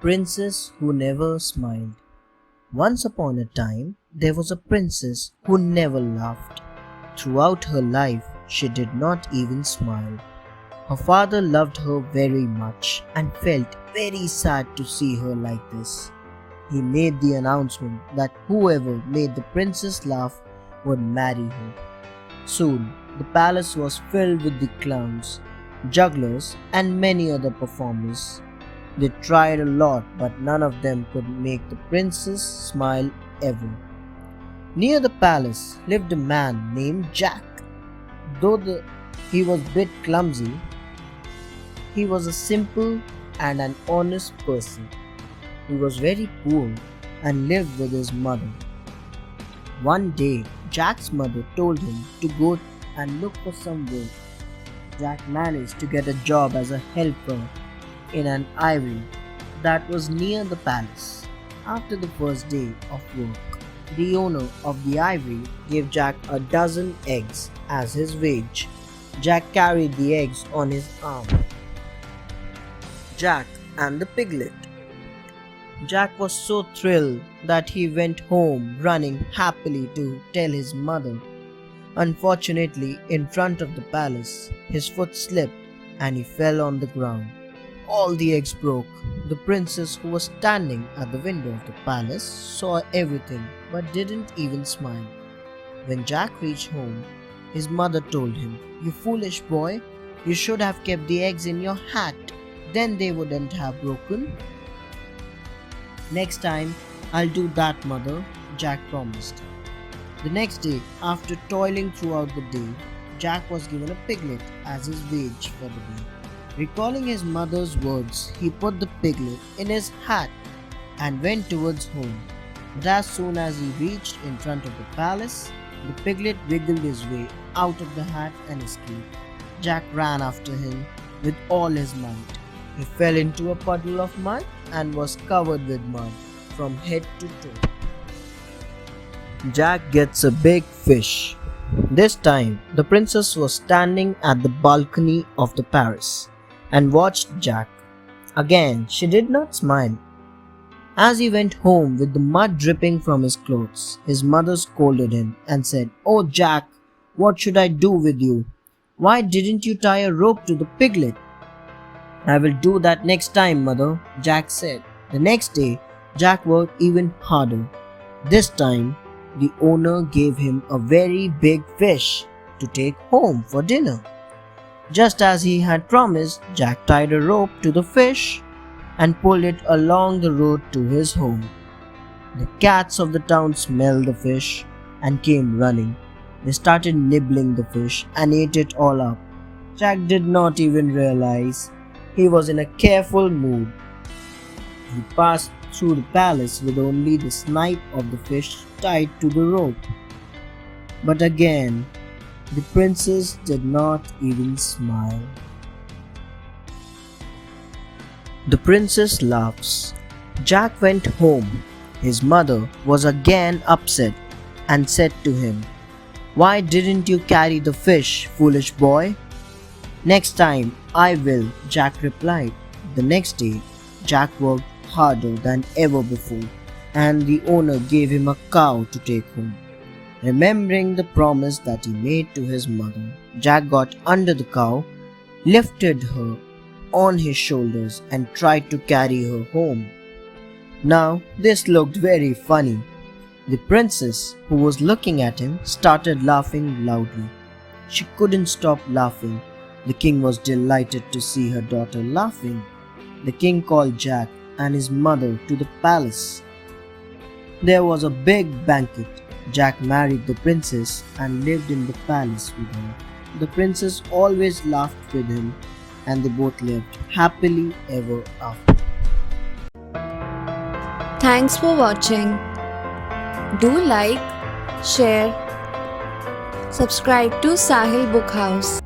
princess who never smiled. Once upon a time, there was a princess who never laughed. Throughout her life, she did not even smile. Her father loved her very much and felt very sad to see her like this. He made the announcement that whoever made the princess laugh would marry her. Soon, the palace was filled with the clowns, jugglers, and many other performers. They tried a lot, but none of them could make the princess smile ever. Near the palace lived a man named Jack. He was a bit clumsy, he was a simple and an honest person. He was very poor and lived with his mother. One day, Jack's mother told him to go and look for some work. Jack managed to get a job as a helper in an ivory that was near the palace. After the first day of work, the owner of the ivory gave Jack a dozen eggs as his wage. Jack carried the eggs on his arm. Jack and the Piglet. Jack was so thrilled that he went home running happily to tell his mother. Unfortunately, in front of the palace, his foot slipped and he fell on the ground. All the eggs broke. The princess, who was standing at the window of the palace, saw everything but didn't even smile. When Jack reached home, his mother told him, "You foolish boy, you should have kept the eggs in your hat. Then they wouldn't have broken." "Next time, I'll do that, mother," Jack promised. The next day, after toiling throughout the day, Jack was given a piglet as his wage for the day. Recalling his mother's words, he put the piglet in his hat and went towards home. But as soon as he reached in front of the palace, the piglet wiggled his way out of the hat and escaped. Jack ran after him with all his might. He fell into a puddle of mud and was covered with mud from head to toe. Jack gets a big fish. This time, the princess was standing at the balcony of the palace and watched Jack. Again, she did not smile. As he went home with the mud dripping from his clothes, his mother scolded him and said, "Oh Jack, what should I do with you? Why didn't you tie a rope to the piglet?" "I will do that next time, mother," Jack said. The next day, Jack worked even harder. This time, the owner gave him a very big fish to take home for dinner. Just as he had promised, Jack tied a rope to the fish and pulled it along the road to his home. The cats of the town smelled the fish and came running. They started nibbling the fish and ate it all up. Jack did not even realize he was in a careful mood. He passed through the palace with only the snipe of the fish tied to the rope. But again, the princess did not even smile. The princess laughs. Jack went home. His mother was again upset and said to him, "Why didn't you carry the fish, foolish boy?" "Next time, I will," Jack replied. The next day, Jack worked harder than ever before, and the owner gave him a cow to take home. Remembering the promise that he made to his mother, Jack got under the cow, lifted her on his shoulders, and tried to carry her home. Now, this looked very funny. The princess, who was looking at him, started laughing loudly. She couldn't stop laughing. The king was delighted to see her daughter laughing. The king called Jack and his mother to the palace. There was a big banquet. Jack married the princess and lived in the palace with her. The princess always laughed with him, and they both lived happily ever after. Thanks for watching. Do like, share, subscribe to Sahil Book House.